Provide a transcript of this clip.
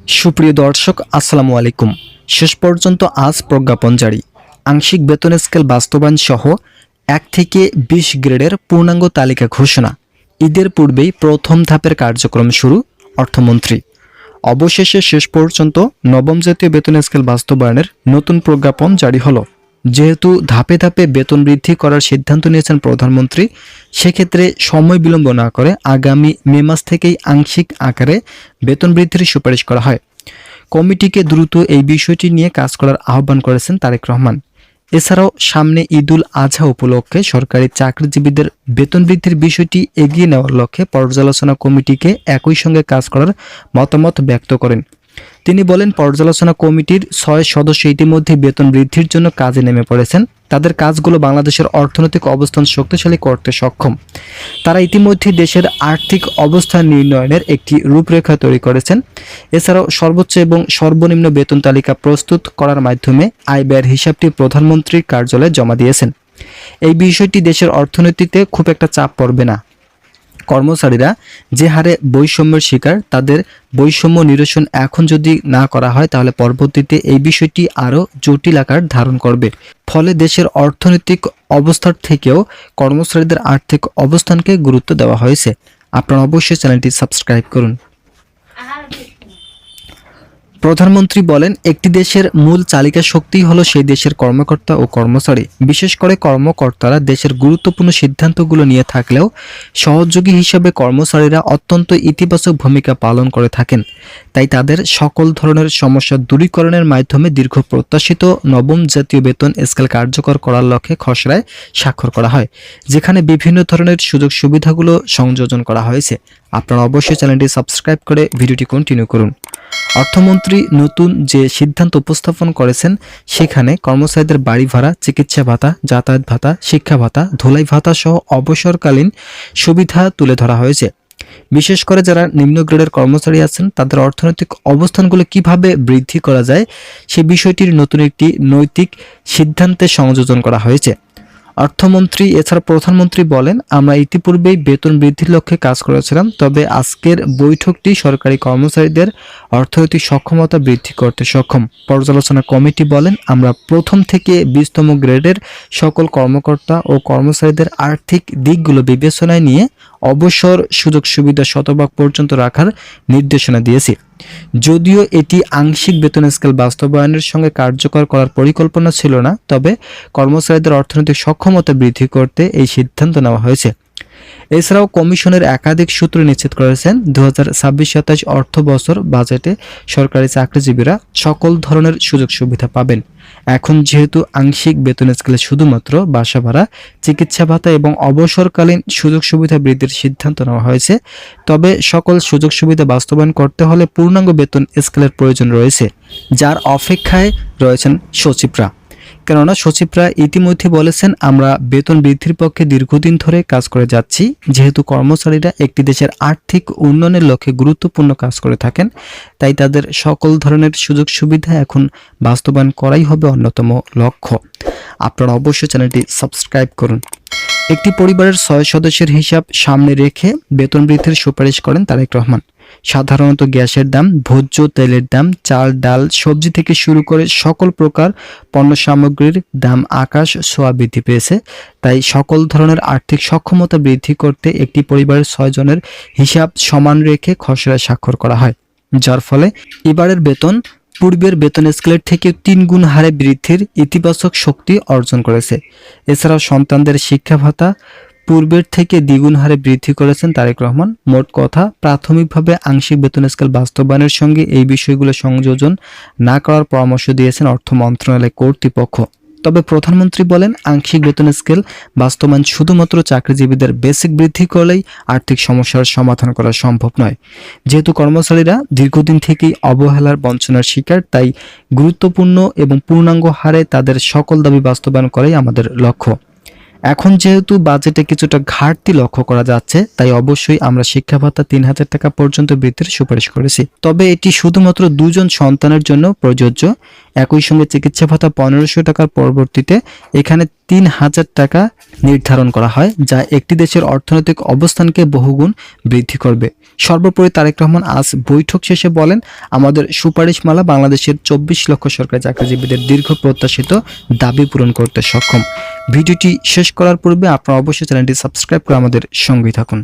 সুপ্রিয় দর্শক আসসালামু আলাইকুম। শেষ পর্যন্ত আজ প্রজ্ঞাপন জারি। আংশিক বেতন স্কেল বাস্তবায়ন সহ 1 থেকে 20 গ্রেডের পূর্ণাঙ্গ তালিকা ঘোষণা। ঈদের পূর্বেই প্রথম ধাপের কার্যক্রম শুরু। অর্থমন্ত্রী অবশেষে শেষ পর্যন্ত নবম জাতীয় বেতন স্কেল বাস্তবায়নের নতুন প্রজ্ঞাপন জারি হলো। যেহেতু ধাপে ধাপে বেতন বৃদ্ধি করার সিদ্ধান্ত নিয়েছেন প্রধানমন্ত্রী, সেক্ষেত্রে সময় বিলম্ব না করে আগামী মে মাস থেকেই আংশিক আকারে বেতন বৃদ্ধির সুপারিশ করা হয়। কমিটিকে দ্রুত এই বিষয়টি নিয়ে কাজ করার আহ্বান করেছেন তারেক রহমান। এছাড়াও সামনে ঈদুল আজহা উপলক্ষে সরকারি চাকরিজীবীদের বেতন বৃদ্ধির বিষয়টি এগিয়ে নেওয়ার লক্ষ্যে পর্যালোচনা কমিটিকে একই সঙ্গে কাজ করার মতামত ব্যক্ত করেন। তিনি বলেন, পর্যালোচনা কমিটির 6 সদস্য ইতিমধ্যে বেতন বৃদ্ধির জন্য কাজে নেমে পড়েছেন। তাদের কাজগুলো বাংলাদেশের অর্থনৈতিক অবস্থান শক্তিশালী করতে সক্ষম। তারা ইতিমধ্যে দেশের আর্থিক অবস্থান নির্ণয়নের একটি রূপরেখা তৈরি করেছেন। এছাড়াও সর্বোচ্চ এবং সর্বনিম্ন বেতন তালিকা প্রস্তুত করার মাধ্যমে আয় ব্যয়ের হিসাবটি প্রধানমন্ত্রীর কার্যালয়ে জমা দিয়েছেন। এই বিষয়টি দেশের অর্থনীতিতে খুব একটা চাপ পড়বে না। কর্মচারীরা যে হারে বৈষম্যের শিকার, তাদের বৈষম্য নিরসন এখন যদি না করা হয় তাহলে পরবর্তীতে এই বিষয়টি আরও জটিল আকার ধারণ করবে। ফলে দেশের অর্থনৈতিক অবস্থার থেকেও কর্মচারীদের আর্থিক অবস্থানকে গুরুত্ব দেওয়া হয়েছে। আপনারা অবশ্যই চ্যানেলটি সাবস্ক্রাইব করুন। প্রধানমন্ত্রী বলেন, একটি দেশের মূল চালিকা শক্তিই হলো সেই দেশের কর্মকর্তা ও কর্মচারী। বিশেষ করে কর্মকর্তারা দেশের গুরুত্বপূর্ণ সিদ্ধান্তগুলো নিয়ে থাকলেও সহযোগী হিসেবে কর্মচারীরা অত্যন্ত ইতিবাচক ভূমিকা পালন করে থাকেন। তাই তাদের সকল ধরনের সমস্যা দূরীকরণের মাধ্যমে দীর্ঘ প্রত্যাশিত নবম জাতীয় বেতন স্কেল কার্যকর করার লক্ষ্যে খসড়ায় স্বাক্ষর করা হয়, যেখানে বিভিন্ন ধরনের সুযোগ সুবিধাগুলো সংযোজন করা হয়েছে। আপনারা অবশ্যই চ্যানেলটি সাবস্ক্রাইব করে ভিডিওটি কন্টিনিউ করুন। অর্থমন্ত্রী নতুন যে সিদ্ধান্ত উপস্থাপন করেছেন সেখানে কর্মচারীদের বাড়ি ভাড়া, চিকিৎসা ভাতা, যাতায়াত ভাতা, শিক্ষা ভাতা, ধুলাই ভাতা সহ অবসরকালীন সুবিধা তুলে ধরা হয়েছে। বিশেষ করে যারা নিম্ন গ্রেডের কর্মচারী আছেন তাদের অর্থনৈতিক অবস্থানগুলো কিভাবে বৃদ্ধি করা যায় সে বিষয়টির নতুন একটি নৈতিক সিদ্ধান্তে সংযোজন করা হয়েছে। অর্থমন্ত্রী এছাড়া প্রধানমন্ত্রী বলেন, আমরা ইতিপূর্বেই বেতন বৃদ্ধির লক্ষ্যে কাজ করেছিলাম, তবে আজকের বৈঠকটি সরকারি কর্মচারীদের অর্থনৈতিক সক্ষমতা বৃদ্ধি করতে সক্ষম। পর্যালোচনা কমিটি বলেন, আমরা প্রথম থেকে 20তম গ্রেডের সকল কর্মকর্তা ও কর্মচারীদের আর্থিক দিকগুলো বিবেচনায় নিয়ে অবসর সুযোগ সুবিধা শতভাগ পর্যন্ত রাখার নির্দেশনা দিয়েছি। যদিও এটি আংশিক বেতন স্কেল বাস্তবায়নের সঙ্গে কার্যকর করার পরিকল্পনা ছিল না, তবে কর্মচারীদের অর্থনৈতিক সক্ষমতা বৃদ্ধি করতে এই সিদ্ধান্ত নেওয়া হয়েছে। এছাড়াও কমিশনের একাধিক সূত্র নিশ্চিত করেছেন 2026-27 অর্থ বছর বাজেটে সরকারি চাকরিজীবীরা সকল ধরনের সুযোগ সুবিধা পাবেন। এখন যেহেতু আংশিক বেতন স্কেলে শুধুমাত্র বাসা ভাড়া, চিকিৎসা ভাতা এবং অবসরকালীন সুযোগ সুবিধা বৃদ্ধির সিদ্ধান্ত নেওয়া হয়েছে, তবে সকল সুযোগ সুবিধা বাস্তবায়ন করতে হলে পূর্ণাঙ্গ বেতন স্কেলের প্রয়োজন রয়েছে, যার অপেক্ষায় রয়েছেন সচিবরা। কেননা সচিবরা ইতিমধ্যে বলেছেন, আমরা বেতন বৃদ্ধির পক্ষে দীর্ঘদিন ধরে কাজ করে যাচ্ছি। যেহেতু কর্মচারীরা একটি দেশের আর্থিক উন্নয়নের লক্ষ্যে গুরুত্বপূর্ণ কাজ করে থাকেন, তাই তাদের সকল ধরনের সুযোগ সুবিধা এখন বাস্তবায়ন করাই হবে অন্যতম লক্ষ্য। আপনারা অবশ্যই চ্যানেলটি সাবস্ক্রাইব করুন। একটি পরিবারের 6 সদস্যের হিসাব সামনে রেখে বেতন বৃদ্ধির সুপারিশ করেন তারেক রহমান। সাধারণত গ্যাসের দাম, ভোজ্য তেলের দাম, চাল, ডাল, সবজি থেকে শুরু করে সকল প্রকার পণ্য সামগ্রীর দাম আকাশ ছোঁয়া বৃদ্ধি পেয়েছে। তাই সকল ধরনের আর্থিক সক্ষমতা বৃদ্ধি করতে একটি পরিবারের 6 জনের হিসাব সমান রেখে খসড়ায় স্বাক্ষর করা হয়, যার ফলে এবারের বেতন পূর্বের বেতন স্কেলের থেকে 3 গুণ হারে বৃদ্ধির ইতিবাচক শক্তি অর্জন করেছে। এছাড়াও সন্তানদের শিক্ষা ভাতা পূর্বের থেকে দ্বিগুণ হারে বৃদ্ধি করেছেন তারেক রহমান। মোট কথা, প্রাথমিকভাবে আংশিক বেতন স্কেল বাস্তবায়নের সঙ্গে এই বিষয়গুলো সংযোজন না করার পরামর্শ দিয়েছেন অর্থ মন্ত্রণালয় কর্তৃপক্ষ। তবে প্রধানমন্ত্রী বলেন, আংশিক বেতন স্কেল বাস্তবায়ন শুধুমাত্র চাকরিজীবীদের বেসিক বৃদ্ধি করলেই আর্থিক সমস্যার সমাধান করা সম্ভব নয়। যেহেতু কর্মচারীরা দীর্ঘদিন থেকেই অবহেলার বঞ্চনার শিকার, তাই গুরুত্বপূর্ণ এবং পূর্ণাঙ্গ হারে তাদের সকল দাবি বাস্তবায়ন করাই আমাদের লক্ষ্য। এখন যেহেতু বাজেটে কিছুটা ঘাটতি লক্ষ্য করা যাচ্ছে, তাই অবশ্যই আমরা শিক্ষা ভাতা ৩,০০০ টাকা পর্যন্ত বৃদ্ধির সুপারিশ করেছি। তবে এটি শুধুমাত্র 2 জন সন্তানের জন্য প্রযোজ্য। একই সঙ্গে চিকিৎসা ভাতা ১৫০০ টাকার পরিবর্তে এখানে ৩,০০০ টাকা নির্ধারণ করা হয়, যা একটি দেশের অর্থনৈতিক অবস্থানকে বহুগুণ বৃদ্ধি করবে। সর্বোপরি তারেক রহমান আজ বৈঠক শেষে বলেন, আমাদের সুপারিশমালা বাংলাদেশের ২৪ লক্ষ সরকারি চাকরিজীবীদের দীর্ঘ প্রত্যাশিত দাবি পূরণ করতে সক্ষম। ভিডিওটি শেষ করার পূর্বে আপনারা অবশ্যই চ্যানেলটি সাবস্ক্রাইব করে আমাদের সঙ্গেই থাকুন।